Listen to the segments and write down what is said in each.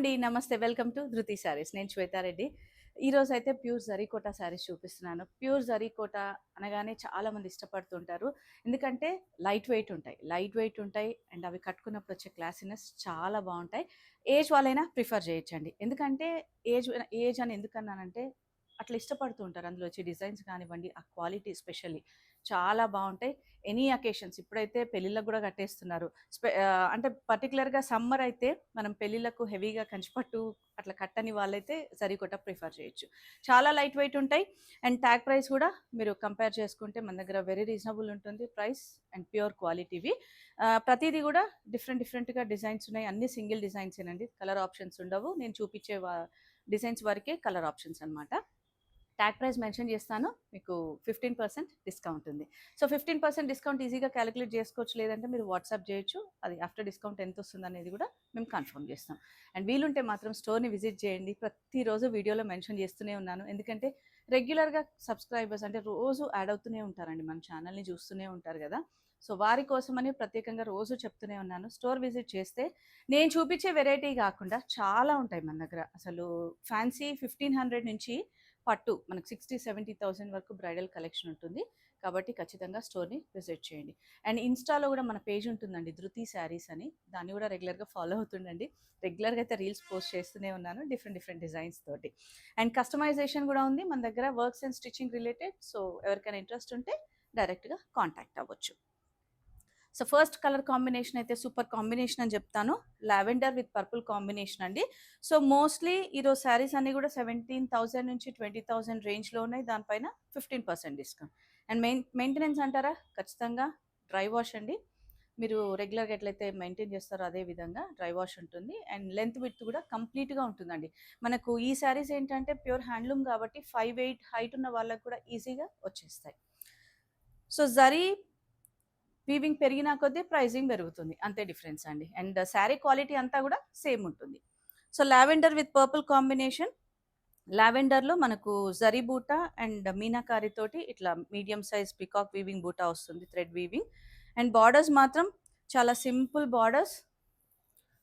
అండి. నమస్తే. Welcome to ధృతి శారీస్. నేను శ్వేతారెడ్డి. ఈరోజైతే ప్యూర్ జరీకోటా శారీస్ చూపిస్తున్నాను. ప్యూర్ జరీకోటా అనగానే చాలామంది ఇష్టపడుతుంటారు. ఎందుకంటే లైట్ వెయిట్ ఉంటాయి అండ్ అవి కట్టుకున్నప్పుడు వచ్చే క్లాసీనెస్ చాలా బావుంటాయి. ఏజ్ వాళ్ళైనా ప్రిఫర్ చేయొచ్చండి. ఎందుకంటే ఏజ్ ఏజ్ అని ఎందుకన్నానంటే అట్లా ఇష్టపడుతూ ఉంటారు. అందులో వచ్చే డిజైన్స్ కానివ్వండి, ఆ క్వాలిటీ ఎస్పెషల్లీ చాలా బావుంటాయి. ఎనీ అకేషన్స్ ఇప్పుడైతే పెళ్ళిళ్ళకి గూడా కట్టేస్తున్నారు. అంటే పర్టిక్యులర్‌గా సమ్మర్ అయితే మనం పెళ్ళిళ్ళకు హెవీగా కంచిపట్టు అట్లా కట్టని వాళ్ళైతే జరీకోట ప్రిఫర్ చేయొచ్చు. చాలా లైట్ వెయిట్ ఉంటాయి అండ్ ట్యాగ్ ప్రైస్ కూడా మీరు కంపేర్ చేసుకుంటే మన దగ్గర వెరీ రీజనబుల్ ఉంటుంది ప్రైస్ అండ్ ప్యూర్ క్వాలిటీవి. ప్రతీది కూడా డిఫరెంట్‌గా డిజైన్స్ ఉన్నాయి. అన్ని సింగిల్ డిజైన్సేనండి. కలర్ ఆప్షన్స్ ఉండవు. నేను చూపించే డిజైన్స్ వరకే కలర్ ఆప్షన్స్ అనమాట. ట్యాగ్ ప్రైస్ మెన్షన్ చేస్తాను. మీకు 15% డిస్కౌంట్ ఉంది. సో, 15% డిస్కౌంట్ ఈజీగా క్యాలిక్యులేట్ చేసుకోవచ్చు. లేదంటే మీరు వాట్సాప్ చేయొచ్చు. అది ఆఫ్టర్ డిస్కౌంట్ ఎంతొస్తుందనేది కూడా మేము కన్ఫర్మ్ చేస్తాం. అండ్ వీలుంటే మాత్రం స్టోర్‌ని విజిట్ చేయండి. ప్రతిరోజు వీడియోలో మెన్షన్ చేస్తూనే ఉన్నాను. ఎందుకంటే రెగ్యులర్‌గా సబ్స్క్రైబర్స్ అంటే రోజు యాడ్ అవుతూనే ఉంటారండి. మన ఛానల్‌ని చూస్తూనే ఉంటారు కదా! సో, వారి కోసమని ప్రత్యేకంగా రోజు చెప్తూనే ఉన్నాను. స్టోర్ విజిట్ చేస్తే నేను చూపించే వెరైటీ కాకుండా చాలా ఉంటాయి మన దగ్గర. అసలు ఫ్యాన్సీ 1500 నుంచి పట్టు మనకు 60,000-70,000 వరకు బ్రైడల్ కలెక్షన్ ఉంటుంది. కాబట్టి ఖచ్చితంగా స్టోర్‌ని విజిట్ చేయండి. అండ్ ఇన్‌స్టాలో కూడా మన పేజ్ ఉంటుందండి 'ధృతి శారీస్' అని. దాన్ని కూడా రెగ్యులర్‌గా ఫాలో అవుతుండండి. రెగ్యులర్‌గా అయితే రీల్స్ పోస్ట్ చేస్తూనే ఉన్నాను డిఫరెంట్ డిజైన్స్ తోటి. అండ్ కస్టమైజేషన్ కూడా ఉంది మన దగ్గర works and stitching related. So, ఎవరికైనా ఇంట్రెస్ట్ ఉంటే డైరెక్ట్‌గా కాంటాక్ట్ అవ్వచ్చు. సో, ఫస్ట్ కలర్ కాంబినేషన్ అయితే సూపర్ కాంబినేషన్ అని చెప్తాను. లావెండర్ విత్ పర్పుల్ కాంబినేషన్ అండి. సో, మోస్ట్‌లీ ఈరోజు శారీస్ అన్నీ కూడా 17,000 నుంచి 20,000 రేంజ్‌లో ఉన్నాయి. దానిపైన 15% డిస్కౌంట్. అండ్ మెయింటెనెన్స్ అంటారా? ఖచ్చితంగా డ్రై వాష్ అండి. మీరు రెగ్యులర్‌గా ఎట్లయితే మెయింటైన్ చేస్తారో అదే విధంగా డ్రై వాష్ ఉంటుంది. అండ్ లెంత్ విడ్త్ కూడా కంప్లీట్‌గా ఉంటుందండి. మనకు ఈ శారీస్ ఏంటంటే ప్యూర్ హ్యాండ్లూమ్ కాబట్టి 5'8" హైట్ ఉన్న వాళ్ళకి కూడా ఈజీగా వచ్చేస్తాయి. సో, జరీ వీవింగ్ పెరిగినా కొద్దీ ప్రైజింగ్ పెరుగుతుంది. అంతే డిఫరెన్స్ అండి. అండ్ శారీ క్వాలిటీ అంతా కూడా సేమ్ ఉంటుంది. So, lavender with purple combination. లావెండర్‌లో మనకు జరీ బూటా అండ్ మీనాకారి తోటి ఇట్లా మీడియం సైజ్ పీకాక్ వీవింగ్ బూటా వస్తుంది. Thread weaving. అండ్ బార్డర్స్ మాత్రం చాలా సింపుల్ బార్డర్స్.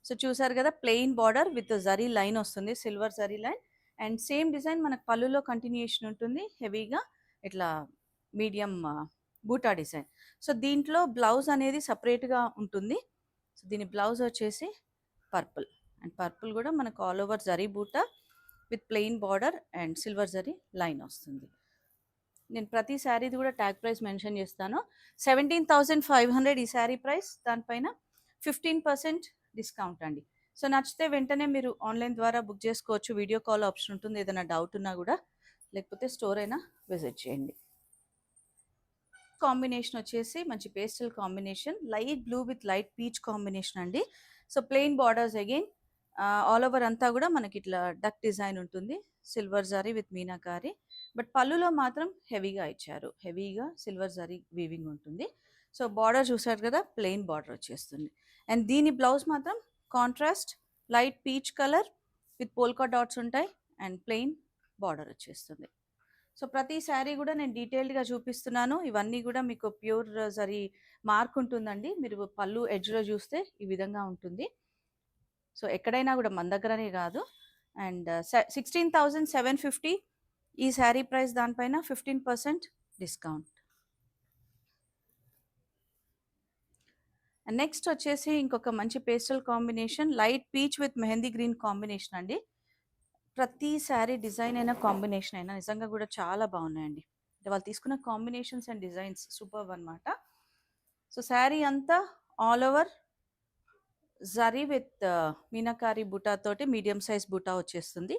సో, చూసారు కదా! Plain border with zari line వస్తుంది. Silver zari line. And same design మనకు పళ్ళులో కంటిన్యూయేషన్ ఉంటుంది. హెవీగా ఇట్లా మీడియం బూటా డిజైన్. సో, దీంట్లో బ్లౌజ్ అనేది సెపరేట్‌గా ఉంటుంది. సో, దీని బ్లౌజ్ వచ్చేసి పర్పుల్. అండ్ పర్పుల్ కూడా మనకు ఆల్ ఓవర్ జరీ బూటా with plain border and silver zari line వస్తుంది. నేను ప్రతి శారీది కూడా ట్యాగ్ ప్రైస్ మెన్షన్ చేస్తాను. 17,500 ఈ శారీ ప్రైస్. దానిపైన 15% డిస్కౌంట్ అండి. సో, నచ్చితే వెంటనే మీరు ఆన్‌లైన్ ద్వారా బుక్ చేసుకోవచ్చు. వీడియో కాల్ ఆప్షన్ ఉంటుంది. ఏదైనా డౌట్ ఉన్నా కూడా. లేకపోతే స్టోర్ అయినా విజిట్ చేయండి. కాంబినేషన్ వచ్చేసి మంచి pastel combination. Light blue with light peach combination అండి. So, plain borders again all over అంతా కూడా మనకి ఇట్లా డక్ డిజైన్ ఉంటుంది. Silver zari with meenakari. But పళ్ళులో మాత్రం హెవీగా ఇచ్చారు. హెవీగా సిల్వర్ జరీ వీవింగ్ ఉంటుంది. సో, బార్డర్ చూసారు కదా! ప్లెయిన్ బార్డర్ వచ్చేస్తుంది. అండ్ దీని బ్లౌజ్ మాత్రం contrast light peach colour with polka dots ఉంటాయి. అండ్ ప్లెయిన్ బార్డర్ వచ్చేస్తుంది. సో, ప్రతి శారీ కూడా నేను డీటెయిల్డ్‌గా చూపిస్తున్నాను. ఇవన్నీ కూడా మీకు ప్యూర్ జరీ మార్క్ ఉంటుందండి. మీరు పళ్ళు ఎడ్జ్‌లో చూస్తే ఈ విధంగా ఉంటుంది. సో, ఎక్కడైనా కూడా మన దగ్గరనే కాదు. అండ్ 16,750 ఈ శారీ ప్రైస్. దానిపైన 15% డిస్కౌంట్. అండ్ నెక్స్ట్ వచ్చేసి ఇంకొక మంచి pastel combination light peach with mehndi green combination అండి. ప్రతి శారీ డిజైన్ అయినా, కాంబినేషన్ అయినా నిజంగా కూడా చాలా బాగున్నాయండి. అంటే వాళ్ళు తీసుకున్న కాంబినేషన్స్ అండ్ డిజైన్స్ సూపర్బ్ అనమాట. సో, శారీ అంతా all over zari with meenakari బూటా తోటి మీడియం సైజ్ బూటా వచ్చేస్తుంది.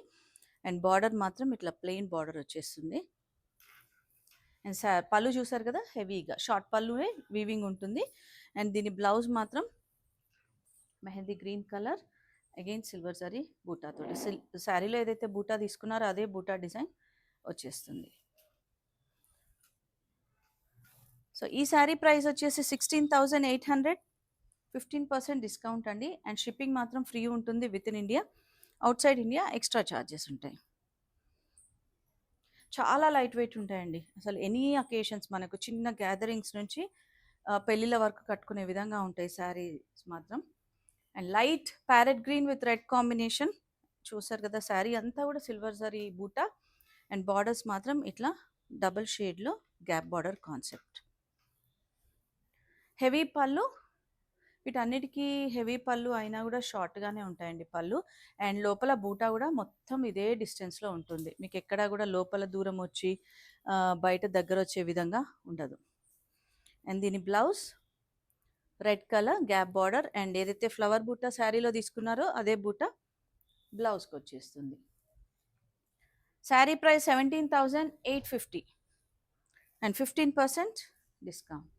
అండ్ బార్డర్ మాత్రం ఇట్లా ప్లెయిన్ బార్డర్ వచ్చేస్తుంది. అండ్ పళ్ళు చూసారు కదా! హెవీగా షార్ట్ పళ్ళువే వీవింగ్ ఉంటుంది. అండ్ దీని బ్లౌజ్ మాత్రం mehndi green colour again silver zari బూటా తోటి. శారీలో ఏదైతే బూటా తీసుకున్నారో అదే బూటా డిజైన్ వచ్చేస్తుంది. సో, ఈ శారీ ప్రైస్ వచ్చేసి 16,800. 15% డిస్కౌంట్ అండి. అండ్ షిప్పింగ్ మాత్రం ఫ్రీ ఉంటుంది with in India. Out side India extra charges ఉంటాయి. చాలా లైట్ వెయిట్ ఉంటాయండి. అసలు ఎనీ అకేషన్స్ మనకు చిన్న గ్యాదరింగ్స్ నుంచి పెళ్ళిళ్ళ వరకు కట్టుకునే విధంగా ఉంటాయి శారీస్ మాత్రం. And light parrot green with red combination. చూసారు కదా శారీ అంతా కూడా సిల్వర్ జరీ బూటా అండ్ బార్డర్స్ మాత్రం ఇట్లా డబుల్ షేడ్లో గ్యాప్ బార్డర్ కాన్సెప్ట్. హెవీ పళ్ళు, వీటన్నిటికీ హెవీ పళ్ళు అయినా కూడా షార్ట్గానే ఉంటాయండి పళ్ళు. అండ్ లోపల బూటా కూడా మొత్తం ఇదే డిస్టెన్స్లో ఉంటుంది, మీకు ఎక్కడా కూడా లోపల దూరం వచ్చి బయట దగ్గర వచ్చే విధంగా ఉండదు. అండ్ దీని blouse red colour gap border and ఏదైతే ఫ్లవర్ బూటా శారీలో తీసుకున్నారో అదే బూటా బ్లౌజ్కి వచ్చేస్తుంది. Sari price 17,850 and 15% discount.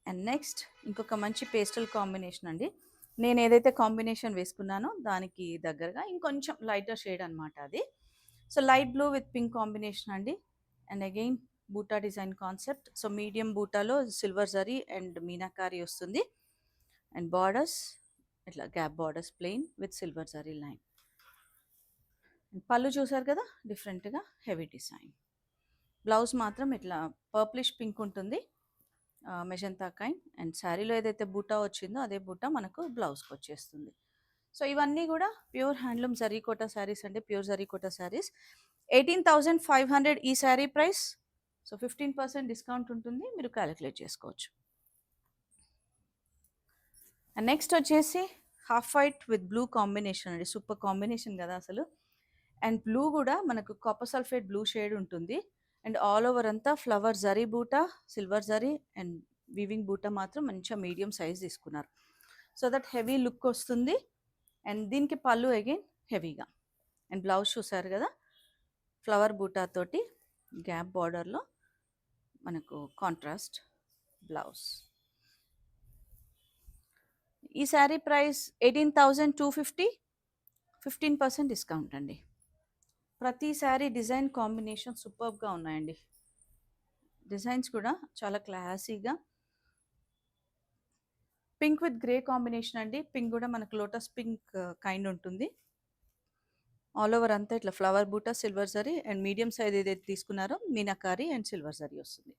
And next ఇంకొక మంచి పేస్టల్ కాంబినేషన్ అండి. నేను ఏదైతే కాంబినేషన్ వేసుకున్నానో దానికి దగ్గరగా ఇంకొంచెం లైటర్ షేడ్ అనమాట అది. So light blue with pink combination అండి. And again buta design concept. So medium బూటాలో సిల్వర్ జరీ అండ్ మీనాకారి వస్తుంది. అండ్ బార్డర్స్ ఇట్లా gap borders plain with silver zari line. Pallu చూసారు కదా డిఫరెంట్గా హెవీ డిజైన్. బ్లౌజ్ మాత్రం ఇట్లా పర్ప్లిష్ పింక్ ఉంటుంది, మెజంతా కైండ్. అండ్ శారీలో ఏదైతే బూటా వచ్చిందో అదే బూటా మనకు బ్లౌజ్కి వచ్చేస్తుంది. సో ఇవన్నీ కూడా ప్యూర్ హ్యాండ్లూమ్ జరీకోటా శారీస్ అంటే ప్యూర్ జరీకోటా శారీస్. 18,500 ఈ శారీ ప్రైస్. సో 15% డిస్కౌంట్ ఉంటుంది, మీరు క్యాలిక్యులేట్ చేసుకోవచ్చు. అండ్ నెక్స్ట్ వచ్చేసి half white with blue combination అండి. సూపర్ కాంబినేషన్ కదా అసలు. అండ్ బ్లూ కూడా మనకు కాపర్ సల్ఫేట్ బ్లూ షేడ్ ఉంటుంది. అండ్ ఆల్ ఓవర్ అంతా ఫ్లవర్ జరీ బూటా, సిల్వర్ జరీ అండ్ వీవింగ్ బూటా మాత్రం మంచిగా మీడియం సైజ్ తీసుకున్నారు, సో దట్ హెవీ లుక్ వస్తుంది. అండ్ దీనికి పళ్ళు అగైన్ హెవీగా. అండ్ బ్లౌజ్ చూసారు కదా ఫ్లవర్ బూటా తోటి గ్యాప్ బార్డర్లో మనకు కాంట్రాస్ట్ బ్లౌజ్. ఈ శారీ ప్రైస్ 18,250, 15% డిస్కౌంట్ అండి. ప్రతి శారీ డిజైన్ కాంబినేషన్ సూపర్గా ఉన్నాయండి. డిజైన్స్ కూడా చాలా క్లాసీగా. పింక్ విత్ గ్రే కాంబినేషన్ అండి. పింక్ కూడా మనకు లోటస్ పింక్ కైండ్ ఉంటుంది. ఆల్ ఓవర్ అంతా ఇట్లా ఫ్లవర్ బూటా silver zari and medium size ఏదైతే తీసుకున్నారో మీనాకారి అండ్ సిల్వర్ జరీ వస్తుంది.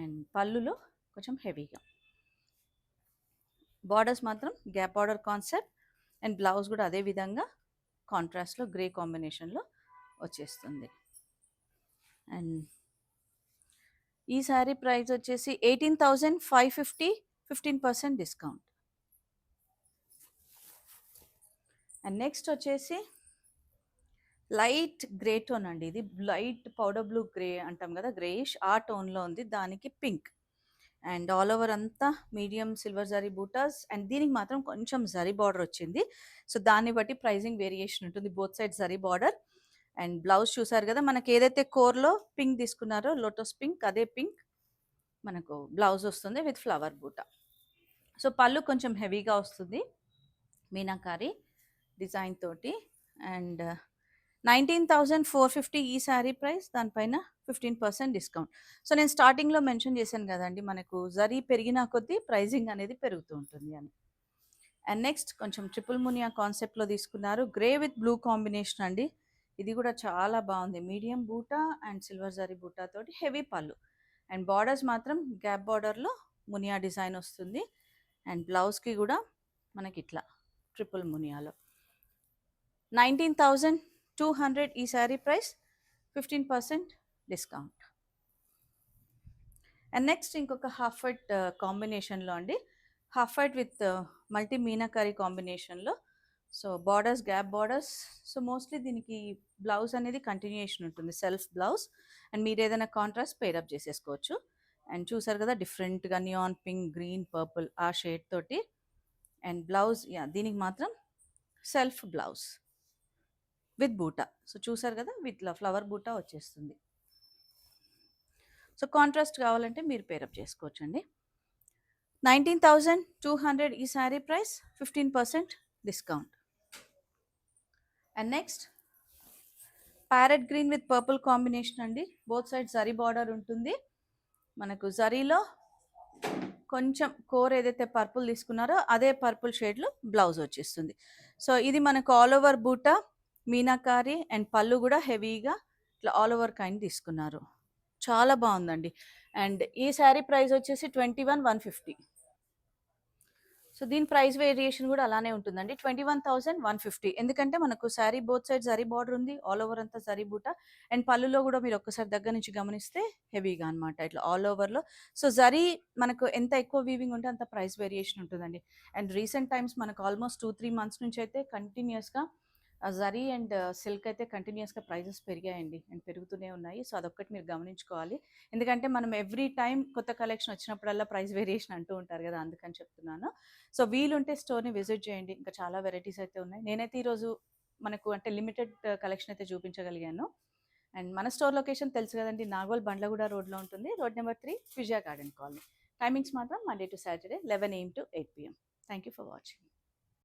అండ్ పళ్ళులో కొంచెం హెవీగా. బార్డర్స్ మాత్రం gap border concept and blouse కూడా అదే విధంగా కాంట్రాస్ట్లో గ్రే కాంబినేషన్లో వచ్చేస్తుంది. అండ్ ఈ శారీ ప్రైస్ వచ్చేసి 18,550, 15% డిస్కౌంట్. అండ్ నెక్స్ట్ వచ్చేసి లైట్ గ్రే టోన్ అండి. ఇది లైట్ పౌడర్ బ్లూ గ్రే అంటాం కదా, గ్రేయిష్ ఆ టోన్లో ఉంది. దానికి పింక్ అండ్ ఆల్ ఓవర్ అంతా medium silver zari buttas and దీనికి మాత్రం కొంచెం జరీ బార్డర్ వచ్చింది. సో దాన్ని బట్టి ప్రైజింగ్ వేరియేషన్ ఉంటుంది, both side zari border. And blouse చూసారు కదా మనకి ఏదైతే కోర్లో పింక్ తీసుకున్నారో లోటస్ పింక్ అదే పింక్ మనకు బ్లౌజ్ వస్తుంది విత్ ఫ్లవర్ బూటా. సో పళ్ళు కొంచెం హెవీగా వస్తుంది మీనాకారి డిజైన్ తోటి. అండ్ 19,450 ఈ శారీ ప్రైస్, దానిపైన 15% డిస్కౌంట్. సో నేను స్టార్టింగ్లో మెన్షన్ చేశాను కదండి మనకు జరీ పెరిగిన కొద్దీ ప్రైజింగ్ అనేది పెరుగుతూ ఉంటుంది అని. అండ్ నెక్స్ట్ కొంచెం ట్రిపుల్ మునియా కాన్సెప్ట్లో తీసుకున్నారు, గ్రే విత్ బ్లూ కాంబినేషన్ అండి. ఇది కూడా చాలా బాగుంది, మీడియం బూటా అండ్ సిల్వర్ జరీ బూటా తోటి హెవీ పళ్ళు. అండ్ బార్డర్స్ మాత్రం గ్యాప్ బార్డర్లో మునియా డిజైన్ వస్తుంది. అండ్ బ్లౌజ్కి కూడా మనకి ఇట్లా ట్రిపుల్ మునియాలో. 19,200 ఈ sari price, 15% discount. And next ఇంకొక హాఫ్ వైట్ కాంబినేషన్లో అండి, half white with multi meenakari కాంబినేషన్లో. So borders gap borders. So mostly దీనికి బ్లౌజ్ అనేది కంటిన్యూషన్ ఉంటుంది, సెల్ఫ్ బ్లౌజ్. అండ్ మీరు ఏదైనా కాంట్రాస్ట్ పేరప్ చేసేసుకోవచ్చు. అండ్ చూసారు కదా డిఫరెంట్గా నియాన్ పింక్ గ్రీన్ పర్పుల్ ఆ షేడ్ తోటి. అండ్ బ్లౌజ్ దీనికి మాత్రం self blouse with buta. So చూసారు కదా విత్ ఫ్లవర్ బూటా వచ్చేస్తుంది. సో కాంట్రాస్ట్ కావాలంటే మీరు పేరప్ చేసుకోవచ్చండి. 19,200 ఈ sari price, 15% discount. And next parrot green with purple combination అండి. బోత్ సైడ్ జరీ బార్డర్ ఉంటుంది. మనకు జరీలో కొంచెం కోర్ ఏదైతే పర్పుల్ తీసుకున్నారో అదే పర్పుల్ షేడ్లో బ్లౌజ్ వచ్చేస్తుంది. సో ఇది మనకు ఆల్ ఓవర్ బూటా మీనాకారి అండ్ పళ్ళు కూడా హెవీగా ఇట్లా ఆల్ ఓవర్ కైండ్ తీసుకున్నారు, చాలా బాగుందండి. అండ్ ఈ శారీ ప్రైస్ వచ్చేసి 21,150. సో దీని ప్రైస్ వేరియేషన్ కూడా అలానే ఉంటుందండి. 21,150. ఎందుకంటే మనకు sari both side zari border ఉంది. ఆల్ ఓవర్ అంతా జరీ బూట. అండ్ పళ్ళులో కూడా మీరు ఒక్కసారి దగ్గర నుంచి గమనిస్తే హెవీగా అనమాట ఇట్లా ఆల్ ఓవర్‌లో. సో జరీ మనకు ఎంత ఎక్కువ వీవింగ్ ఉంటే అంత ప్రైస్ వేరియేషన్ ఉంటుందండి. అండ్ రీసెంట్ టైమ్స్ మనకు ఆల్మోస్ట్ 2, 3 మంత్స్ నుంచి అయితే కంటిన్యూయస్‌గా జరీ అండ్ సిల్క్ అయితే కంటిన్యూయస్‌గా ప్రైజెస్ పెరిగాయండి. అండ్ పెరుగుతూనే ఉన్నాయి. సో అదొక్కటి మీరు గమనించుకోవాలి. ఎందుకంటే మనం ఎవ్రీ టైమ్ కొత్త కలెక్షన్ వచ్చినప్పుడల్లా ప్రైస్ వేరియేషన్ అంటూ ఉంటారు కదా! అందుకని చెప్తున్నాను. సో వీలుంటే స్టోర్‌ని విజిట్ చేయండి. ఇంకా చాలా వెరైటీస్ అయితే ఉన్నాయి. నేనైతే ఈరోజు మనకు అంటే లిమిటెడ్ కలెక్షన్ అయితే చూపించగలిగాను. అండ్ మన స్టోర్ లొకేషన్ తెలుసు కదండీ! నాగోల్ బండ్లగూడ రోడ్‌లో ఉంటుంది. రోడ్ నెంబర్ 3 విజయ గార్డెన్ కాలనీ. టైమింగ్స్ మాత్రం Monday to Saturday 11 AM to 8 PM. Thank you for watching.